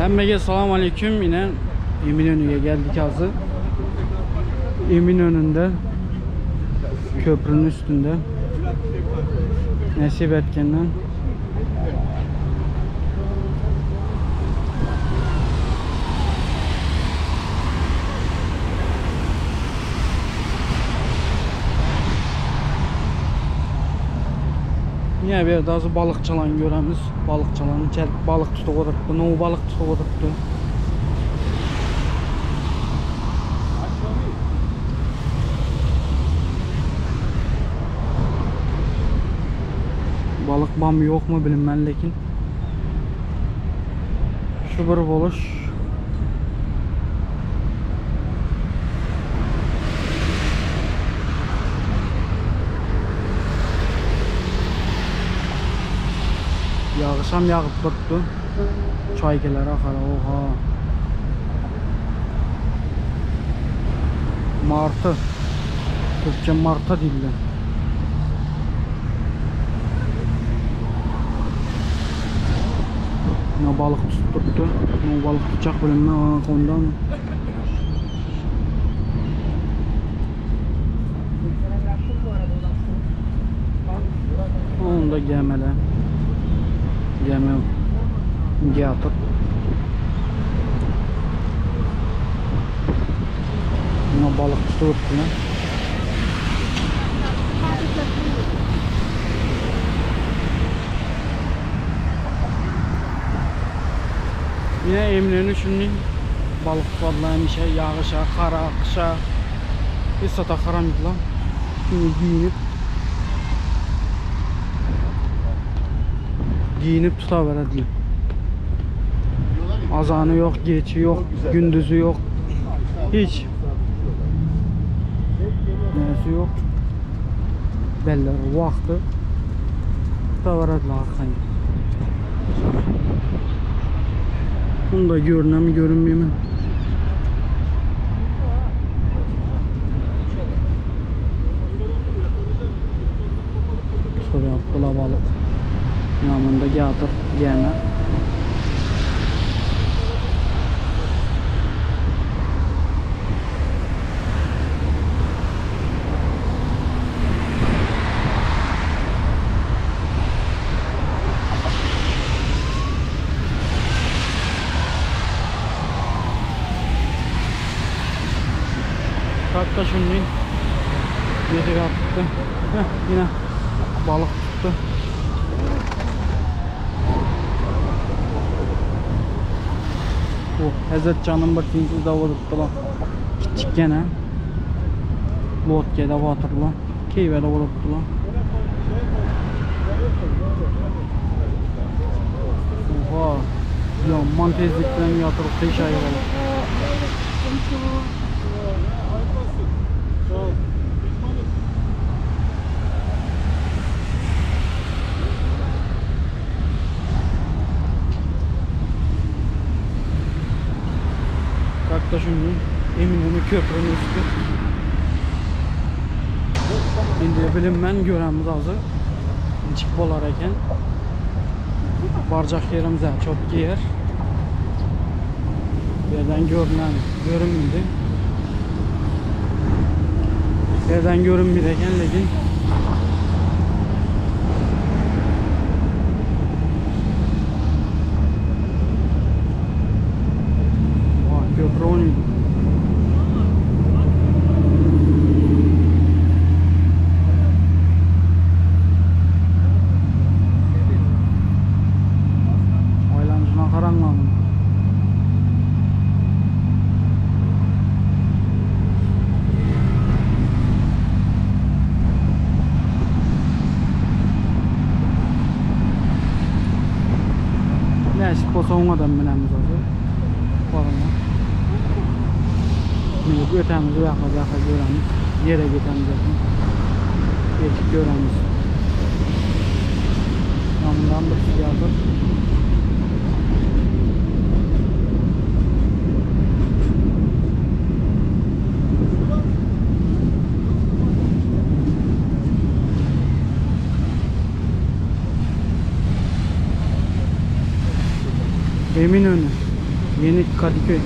Hemmege selamun aleyküm. Yine Eminönü'ye geldik hazır. Eminönü'nde köprünün üstünde nasip etkenden yine bir daha balıkçılan göremiz. Balıkçılanın balık tutup oturttu. No balık tutup oturttu. Balık bam yok mu bilinmez lekin. Şu bir buluş. Yağışam yağıp durdu. Çaykeler akara oha. Martı. Türkçe martı dilli. Ne balık tuttu. Ne balık tutacak bilinme ondan. Onu da gemele. Gemi yatıp buna balık tutup yine Eminönü şimdi balık tutmadan şey yağışa, kara, kışa bir sata karanlıkla şimdi giyinip tutaverdiler. Azanı yok, geçi yok, gündüzü yok. Hiç. Neresi yok. Beller vakti tutaverdiler hakikaten. Bunu da görünen mi görünmüyor mu? Şuraya kula balık. Yanında yatır gemi. Hatta şimdi yedik attı. Yine balık tuttu. Bu Hazret Can'ın bir tinsiz dava tuttu lan. Küçük gene. Lotke'de batırdı lan. Keyve'de vuruptu lan. Oha. Yaman tezlikten yatırıp kıyşayı balık. Hatta şimdi Eminönü köprünün üstü. Şimdi bilinmen göremiz hazır. Çık bolar eken. Barcak yerimize çok giyer. Yerden görünmedi. Yerden görünmedi eken lekin köprü oynuyor. Aylancına karanlandım. Neyse posongadan bilemiz hazır. Varma. Şimdi ötemizi yaka göremiz. Yere gitemiz zaten. Geçip göremiz. Yanından bir şey yazır. Eminönü. Yeni Kadıköy.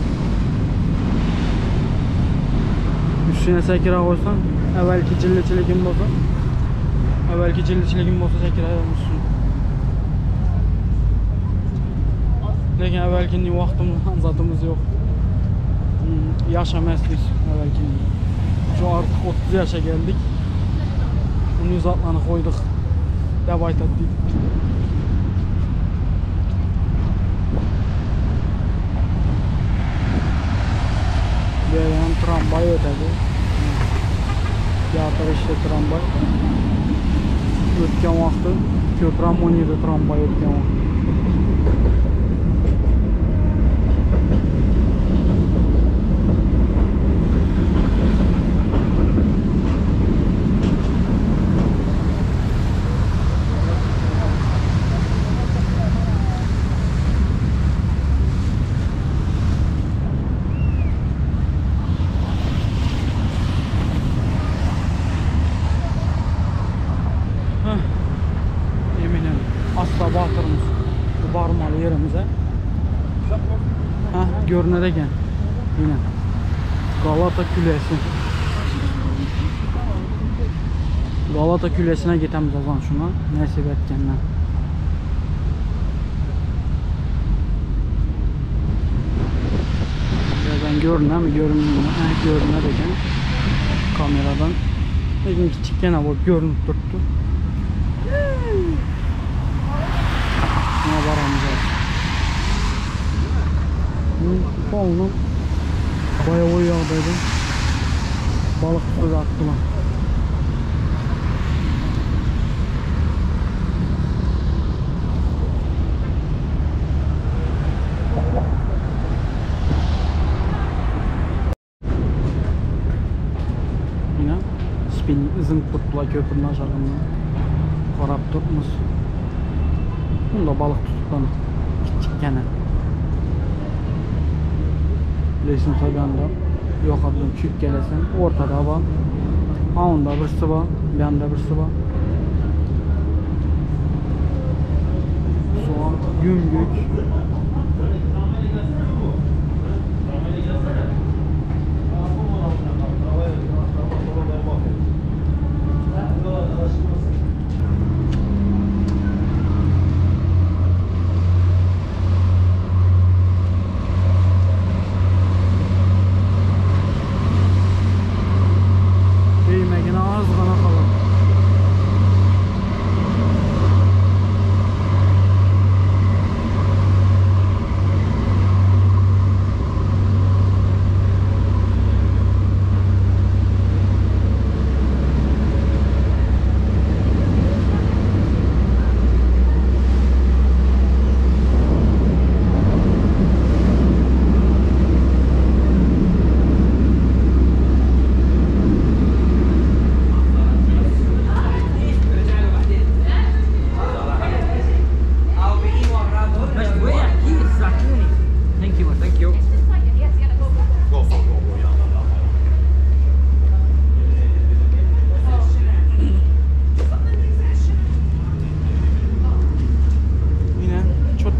Üstüne sekira koysan, evvelki cilliçiligin bozu. Evvelki cilliçiligin bozu sekira olmuşsun. Lekin evvelkinin vaxtımızdan zatımız yok. Yaşamayız evvelkinin. Şu artık 30 yaşa geldik. Bunu uzatlanı koyduk. Devam ettik. Bir yan tramvay ötedi. Teatr işte tramvay. Ötken vaxtı Köprü-Ammoniyada tramvay ötken vaxtı. Batırımız bu varmalı yerimize. Görünərəkən yine Galata Külesi. Galata Külesi'ne gitemiz o zaman şuna. Nəsib etkəndən. Ben görünür mi? Görünərəkən kameradan. Lekin kiçikken bu görünüp durdu. Varamız Balını bayağı o yağdaydı. Balık tutu da attılar. Yine spinning izin tuttular köprünün aşağısından. Karab tutmuş. Bunda balık tutuklanı. Küçükken. Resim sabanda yok adım çık gelesin. Ortada var. Ağında birisi var. Bir anda birisi var. Soğan, güngük.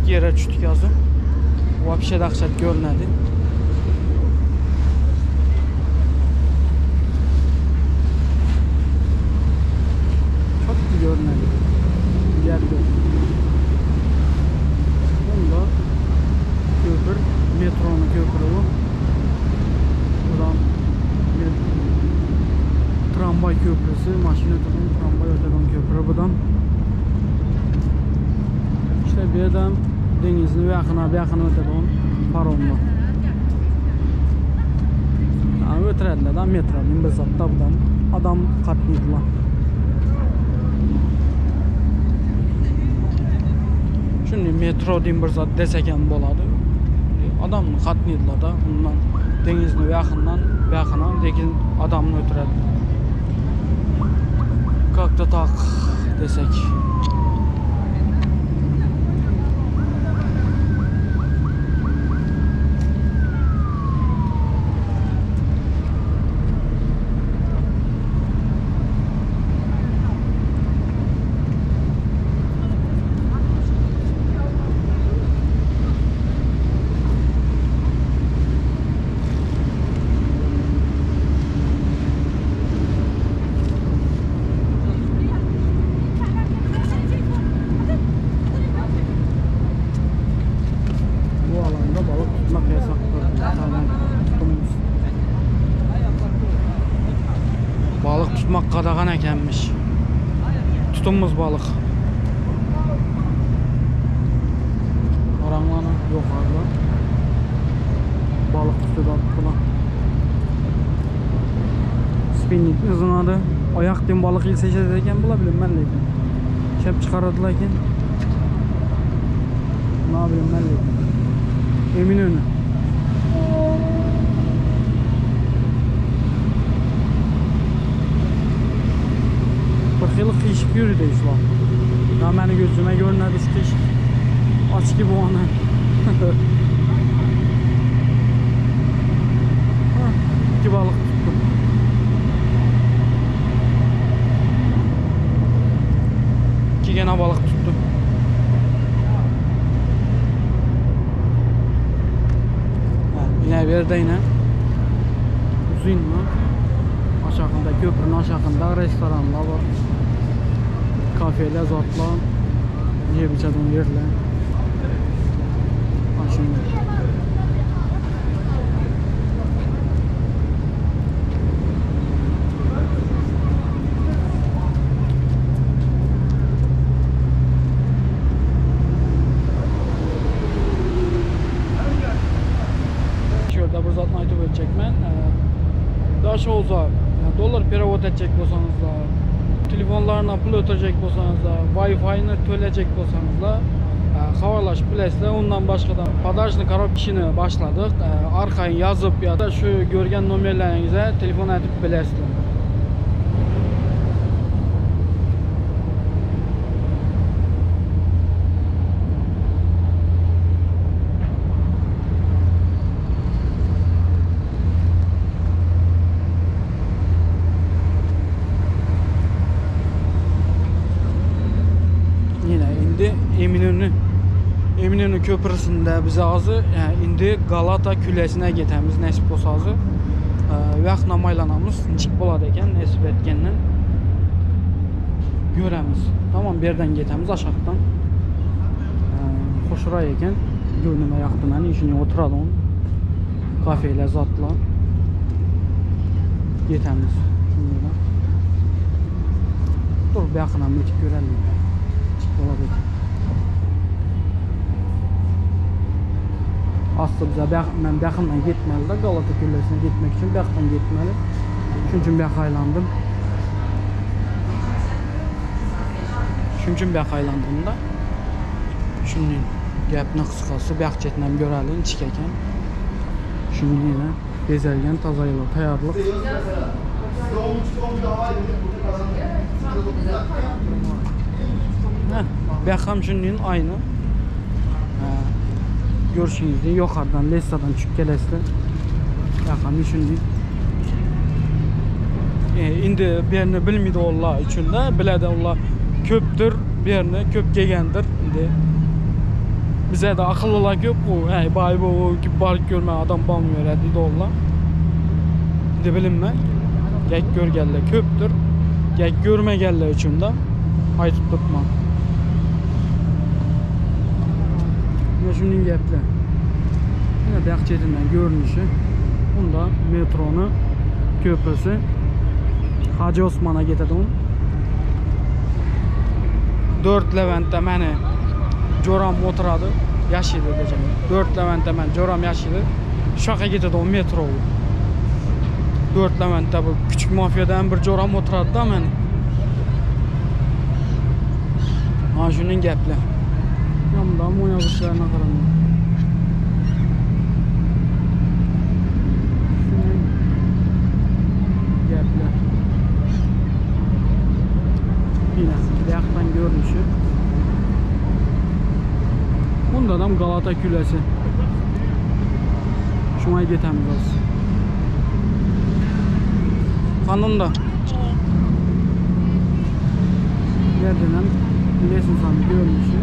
Yere düştük yazı. Vapşe dahşet görünedi. Çok iyi görünedi. Geldi. Bunda köprü, metronun köprü bu. Buradan tramvay köprüsü, maşin öteden, tramvay öteden köprü buradan. İşte bir adam denizli ve yakına öteden paronlu. Yani ötürediler de metronun bir zatta buradan adam katlaydılar. Şimdi metro deyim bir zat deseken boladı. Adamını katlaydılar da bundan denizli ve yakından adamını ötürediler. Kalk da tak desek. tutmak yasaktır. Tamam. Tutumuz. Balık tutmak qadağan ekenmiş. Tutumuz balık. Oranlanı yukarıda. Balık tutuyor buna. Spinning ızınadı. Ayak din balık il seçerken bulabilirim ben de. Şep çıkardılar ki. Ne yapayım ben de. Eminönü. Bir yıllık kıyışık yürüdü işler. Ya beni gözüme görünedi kıyışık. Aç gibi o ana. İki balık tuttum. İki gene balık tuttum. Yine bir yerde yine uzun mu? Aşağında köprünün aşağında restoranlar var. Kafeler, zatlar, yiyebileceğim yerler. Şimdi. Şurada bir zatını aytıp ötecekmen. Daha şey olsa, dolar perevod edecek bolsanız da, telefonlarına pul ötecek bolsanız da, Wi-Fi'ni tölecek bolsanız da, havalaşıp bilesizler. Ondan başkadan padajlı karab işini başladık. Arkayı yazıp ya da şu görgen numarlarınıza telefon edip bilesizler. Yine indi Eminönü köprüsünde bize azı yani indi Galata Külesi'ne getemiz nesip olsa azı vaqtla maylanamız nişik boladı eken nesip etkenden göremiz. Tamam bir yerden getemiz aşağıdan hoşura eken görünüme yaktım yani işini oturalım kafeyle zatla getemiz. Dur bir yakına mütik görelim. Olabilir. Aslında bize ben yaxından gitmeli de Galata Külesi'ne gitmek için yaxdan gitmeli. Şunun için aylandım. Şunun için aylandım da. Şunun gapni qısqası yaxchetdan görelim chikeken. Şunun yine bezelgen tazaylı tayyorlik. Baxam şunun aynı. Görüşünüz gibi yukarıdan Lessa'dan çıkıp gelesizler. Baxam şunun. Indi birini bilmeydi Allah için de biledi Allah köptür birini köp gegendir. Indi bize de akıllılar köp bu. Bay bu gibi balık görme adam balmıyor dedi Allah. Indi bilinme. Gek görgelle köptür. Gek görme gelle için de aytıp tutma. Şunun gepli. Yine Dağçetinden görünüşü. Bunda metronun köprüsü. Hacı Osman'a getirdim. 4 Levent'te məni Coram oturadı. Yaşıydı diyeceğim. 4 Levent'te mən Coram yaşıydı. Şaka getirdim metro. 4 Levent'te bu küçük mafyadan bir Coram oturadı da məni. Ha şunun gepli. Yanımda moya kuşlarına karanlık. Şunun gepli. Yine yaktan görünüşü. Bunda adam Galata Külesi. Şuna getemiz az. Kanun da. Yerden bilesin sanı görünüşü.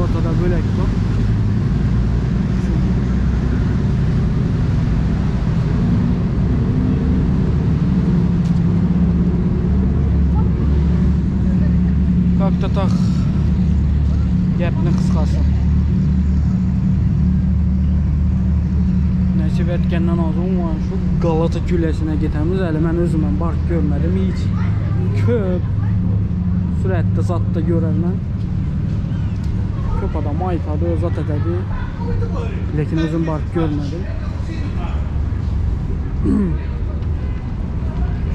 Ortada bölek bu. to'xtataq. Gapni qisqasi. Nasib etgandan oldin şu Galata Kulesi'ne ketamiz. Hali men o'zim ham borib ko'rmadim hiç. Ko'p suratda zatda görərəm. Ko'p adam aytadi, zat etadi. Lekin o'zim borib ko'rmadim.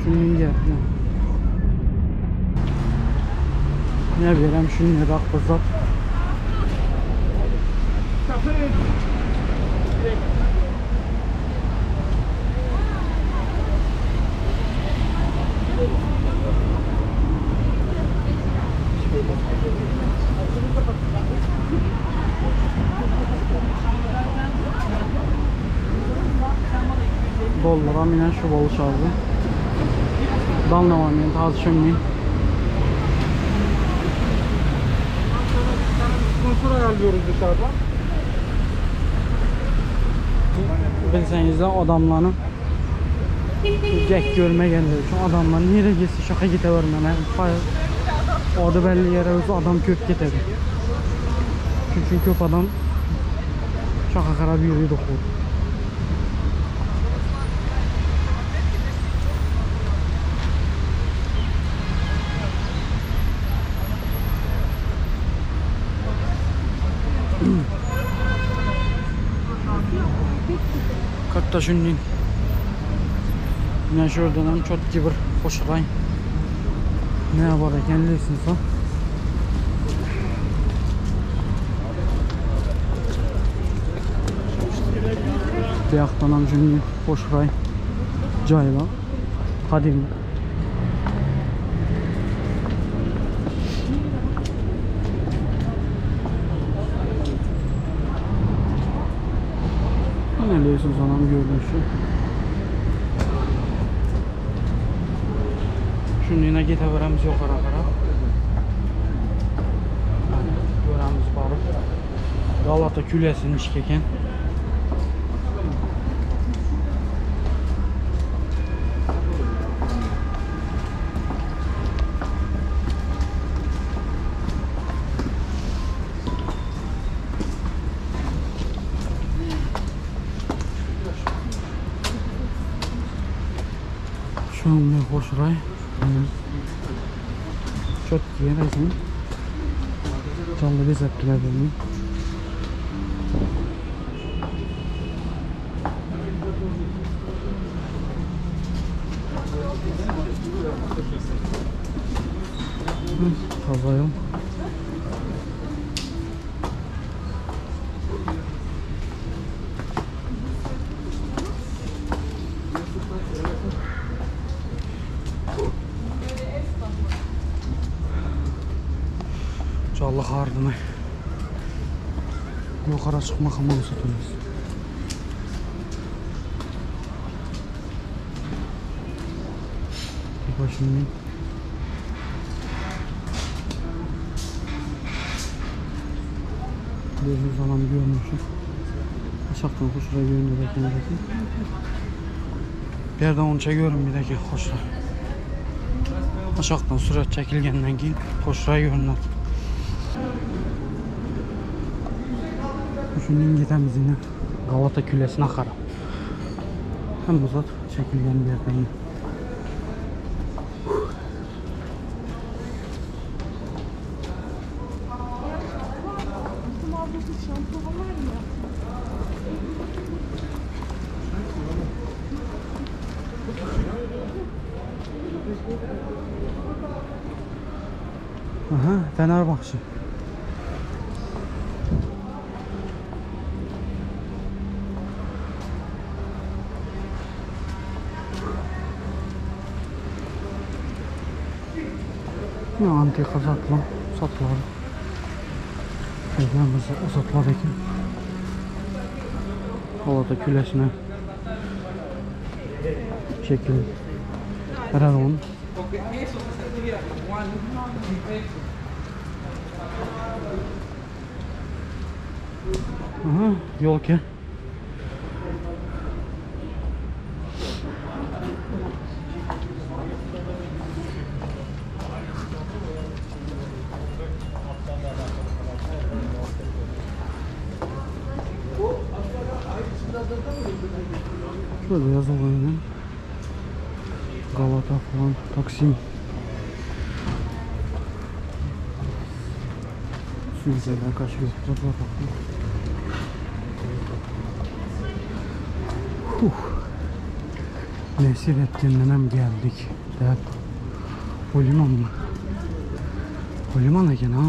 Shuning gapi. Ne berem shunday roq zat. Dollara minen şu balı çaldı. Danlamamayın, taze şönmeyin. Sponsor ayarlıyoruz dışarıdan. Bilseniz de adamların gek görme geldi. Şu adamlar nereye gitsin şaka gidevermeme. O da belli yere özü adam köp gider. Çünkü köp adam şaka kara bir yürüydü kur. Katta şunun ne şuradan çok gibi hoş ray ne var ekenlisin sen diyaktanam şunun hoş ray cayla kadim ne diyorsun sana görünüşü? Şunun yine giteveremiz yok ara ara. Göremiz barıp Galata Kulesi'nin işkeken. Şu an bir hoş ray. Çok iyi resim. Canlı biz ettiler beni. Kazayım. Allah ardına yukarı çıkmak hamam satıyoruz. Bir başını bir zaman görmüşüm. Aşağıdan hoşuna görünüyor. Bir yerden onu çekiyorum bir dakika hoşuna. Aşağıdan sürat çekilgenden ki hoşuna görünüyor. Şunun gidemiz yine Galata Kulesi'ne kadar. Hem uzat çekilgen bir yerden yine. Aha, Fenerbahçe. Ya antika satlar. Evlerimizi satlar ekin. Galata Kulesi'ne şekil herhalde onun. Aha, yol ki. Şurada yazılı Galata falan, Taksim. Sürücüler kaçıyor. Nesirettin'den hem geldik. Değer. O liman mı? O liman eken ha.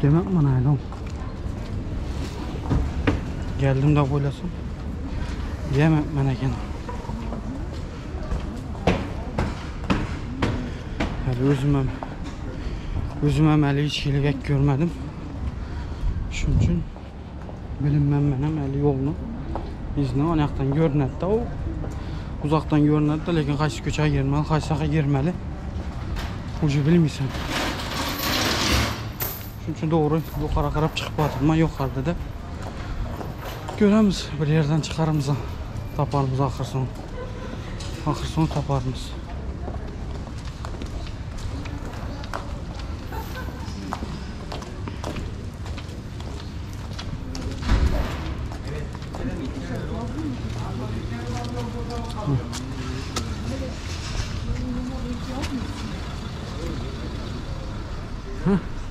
Demek bana öyle. Geldim de böylesin. Yemek ben eken. Hadi özümem eli içkiyle pek görmedim. Şunun için bilinmem benim eli yolunu izni anaktan görünedi de o uzaktan görünedi de lakin kaç köçe girmeli, kaç sağa girmeli ucu bilmirsən. Şunun için doğru yukarı qarab çıkıp batırma yukarıda da göremiz bir yerden çıkarımıza taparımız ahır sonu taparımız.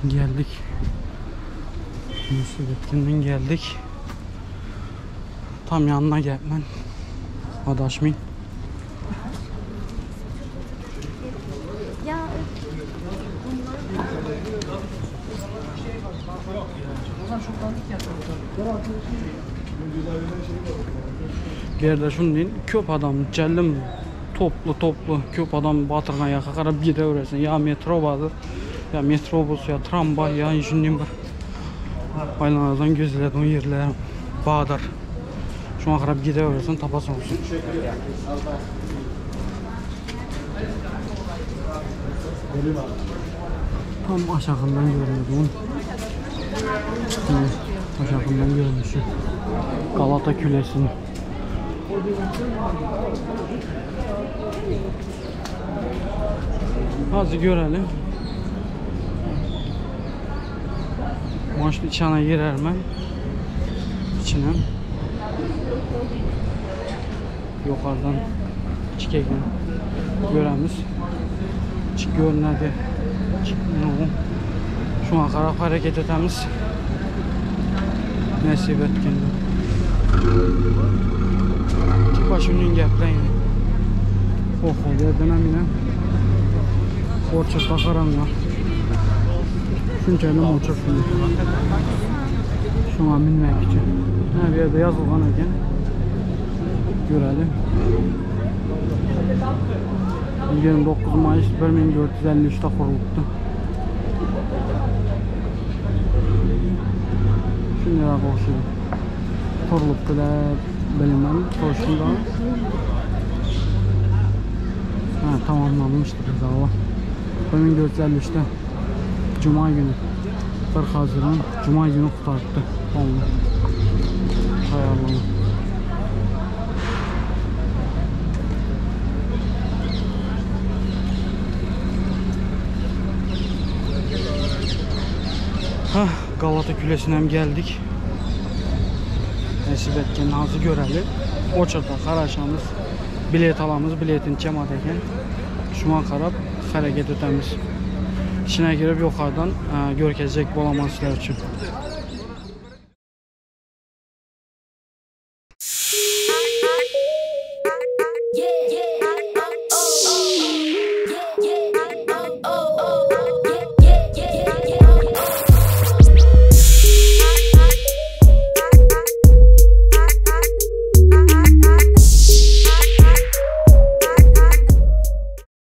Geldik. Nesirettin'den geldik. Tam yanına gelmen. Adaşmayın. Ya Bir yerde şunu deyin, köp adam cellim toplu köp adam batırgan yaka qarab gideversin. Ya metro vardır, ya metrobus, ya tramvay, ya şunun bir aylanlardan gözledi o yerler bağdır. Şuna qarab gideversin, tapasın olsun. Tam aşağından görüyordum. Aşağından görmüşüm. Galata Külesi'ni. Hadi görelim. Maçlı içine girer mi? İçine. Yukarıdan çıkayım. Göremiz. Çık görünedi. Şu an qarab hareket etemiz. Nasip etkin. Ki başımın gəpləyin. Oxu, yerdən əminəm. Orça taxaram ya. Çünki elim orça şimdi. Şuna minmək üçün. Bir yerdə yazılğan eken. Görelim. 29 Mayıs 1453'te kuruldu. Şimdi ya boşu. Kuruldu da bilinmem. Sonuçta tamamlanmıştır dava. 1453'te Cuma günü 1 Haziran Cuma günü kurtardı. Oldu. Hayalım. Galata Külesi'ne hem geldik. Nasip etken nazı göreli. Oçurda qaraşamız, bilet alamız, biletin cəmat eken. Şuna qarab hareket etemiz. İçine girip yukarıdan görkezecek bolaman sizler üçün.